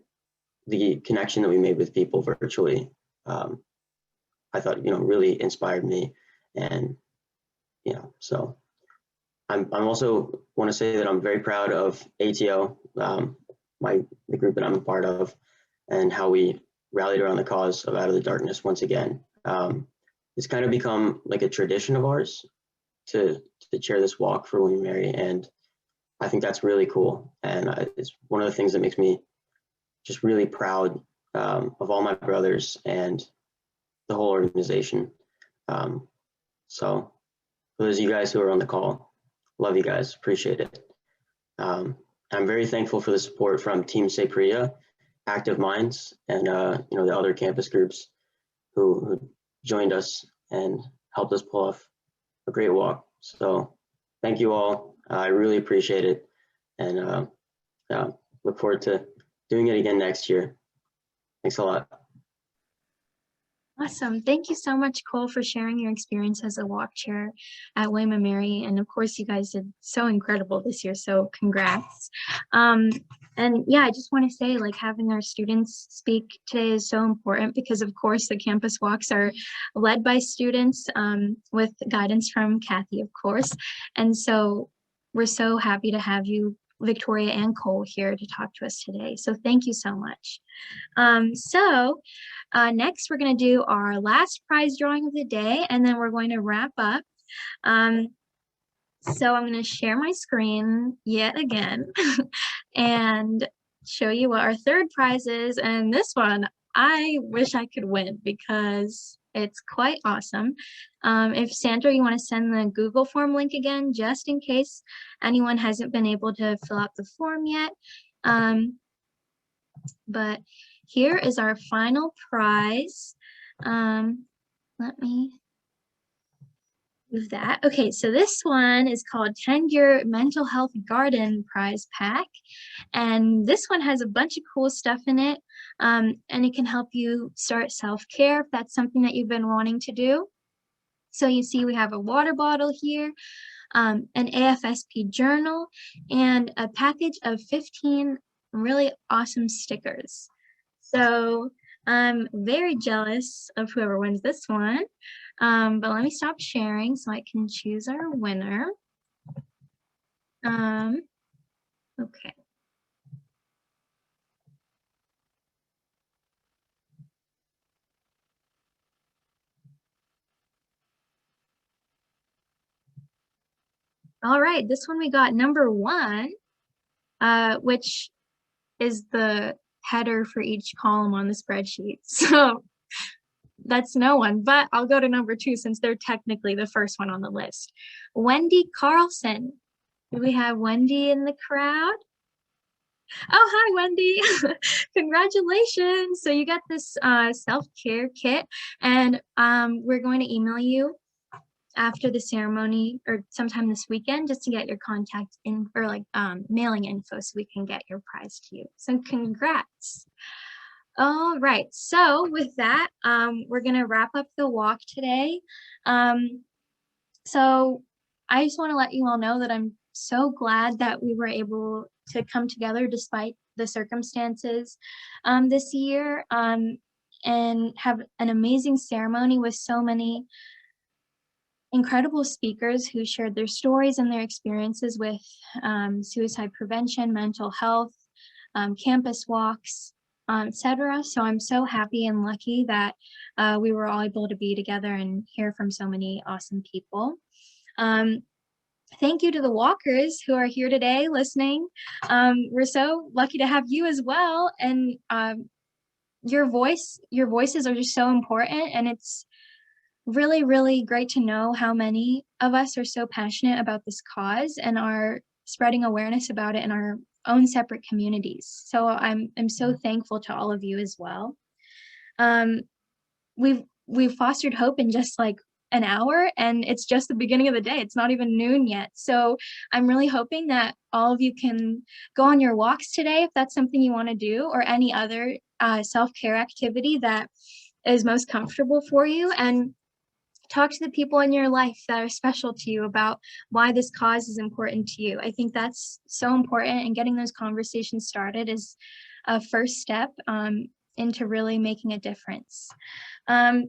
H: the connection that we made with people virtually, I thought, you know, really inspired me. And, you know, so I'm also want to say that I'm very proud of ATO, the group that I'm a part of, and how we rallied around the cause of Out of the Darkness once again. It's kind of become like a tradition of ours to chair this walk for William & Mary, and I think that's really cool. And it's one of the things that makes me just really proud of all my brothers and the whole organization. So for those of you guys who are on the call, love you guys, appreciate it. I'm very thankful for the support from Team Sapria, Active Minds, and you know, the other campus groups who joined us and helped us pull off a great walk. So thank you all. I really appreciate it, and look forward to doing it again next year. Thanks a lot.
A: Awesome. Thank you so much, Cole, for sharing your experience as a walk chair at William & Mary. And of course, you guys did so incredible this year. So congrats. And yeah, I just want to say, like, having our students speak today is so important because, of course, the campus walks are led by students with guidance from Kathy, of course. And so we're so happy to have you, Victoria and Cole, here to talk to us today. So thank you so much. Next, we're going to do our last prize drawing of the day, and then we're going to wrap up. So I'm going to share my screen yet again and show you what our third prize is. And this one, I wish I could win because it's quite awesome. If Sandra, you want to send the Google form link again, just in case anyone hasn't been able to fill out the form yet. But here is our final prize. Let me move that. Okay, so this one is called Tend Your Mental Health Garden Prize Pack. And this one has a bunch of cool stuff in it. And it can help you start self-care if that's something that you've been wanting to do. So you see we have a water bottle here, an AFSP journal, and a package of 15 really awesome stickers. So I'm very jealous of whoever wins this one. But let me stop sharing so I can choose our winner. Okay. All right, this one we got number 1, which is the header for each column on the spreadsheet. So that's no one, but I'll go to number 2 since they're technically the first one on the list. Wendy Carlson. Do we have Wendy in the crowd? Oh, hi, Wendy. Congratulations. So you got this self-care kit, and we're going to email you after the ceremony or sometime this weekend just to get your contact in or like mailing info so we can get your prize to you. So congrats. All right, so with that, we're gonna wrap up the walk today. So I just want to let you all know that I'm so glad that we were able to come together despite the circumstances this year and have an amazing ceremony with so many incredible speakers who shared their stories and their experiences with suicide prevention, mental health, campus walks, etc. So I'm so happy and lucky that we were all able to be together and hear from so many awesome people. Thank you to the walkers who are here today listening. We're so lucky to have you as well. And your voices are just so important, and it's really, really great to know how many of us are so passionate about this cause and are spreading awareness about it in our own separate communities. So I'm so thankful to all of you as well. We've fostered hope in just like an hour, and it's just the beginning of the day. It's not even noon yet. So I'm really hoping that all of you can go on your walks today if that's something you want to do, or any other self-care activity that is most comfortable for you, and talk to the people in your life that are special to you about why this cause is important to you. I think that's so important, and getting those conversations started is a first step into really making a difference.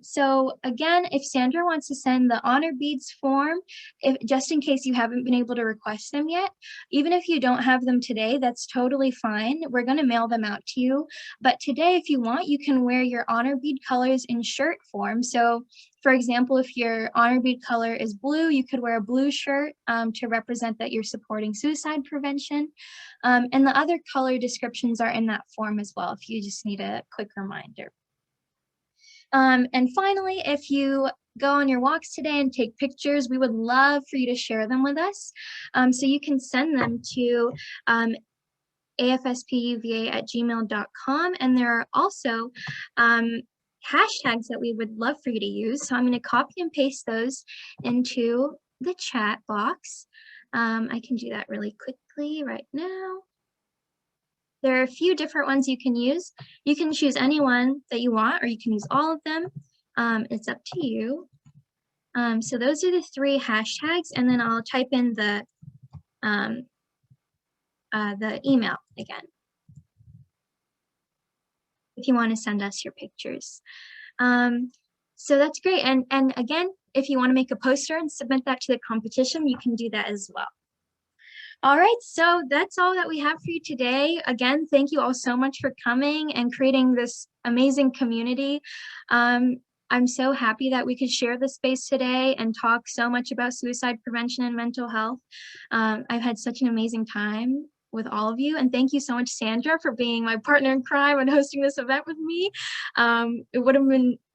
A: So again, if Sandra wants to send the honor beads form, just in case you haven't been able to request them yet, even if you don't have them today, that's totally fine. We're going to mail them out to you. But today, if you want, you can wear your honor bead colors in shirt form. So for example, if your honor bead color is blue, you could wear a blue shirt to represent that you're supporting suicide prevention. And the other color descriptions are in that form as well, if you just need a quick reminder. And finally, if you go on your walks today and take pictures, we would love for you to share them with us. So you can send them to afspuva@gmail.com. And there are also hashtags that we would love for you to use. So I'm going to copy and paste those into the chat box. I can do that really quickly right now. There are a few different ones you can use. You can choose any one that you want, or you can use all of them. It's up to you. So those are the 3 hashtags, and then I'll type in the email again, if you want to send us your pictures. So that's great. And again, if you want to make a poster and submit that to the competition, you can do that as well. All right, so that's all that we have for you today. Again, thank you all so much for coming and creating this amazing community. I'm so happy that we could share this space today and talk so much about suicide prevention and mental health. I've had such an amazing time with all of you, and thank you so much, Sandra, for being my partner in crime and hosting this event with me.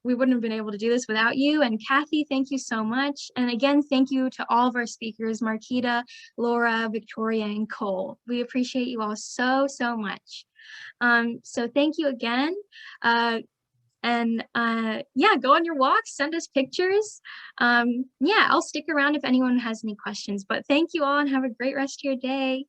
A: We wouldn't have been able to do this without you. And Kathy, thank you so much. And again, thank you to all of our speakers, Marquita, Laura, Victoria, and Cole. We appreciate you all so, so much. So thank you again. Yeah, go on your walks, send us pictures. Yeah, I'll stick around if anyone has any questions, but thank you all and have a great rest of your day.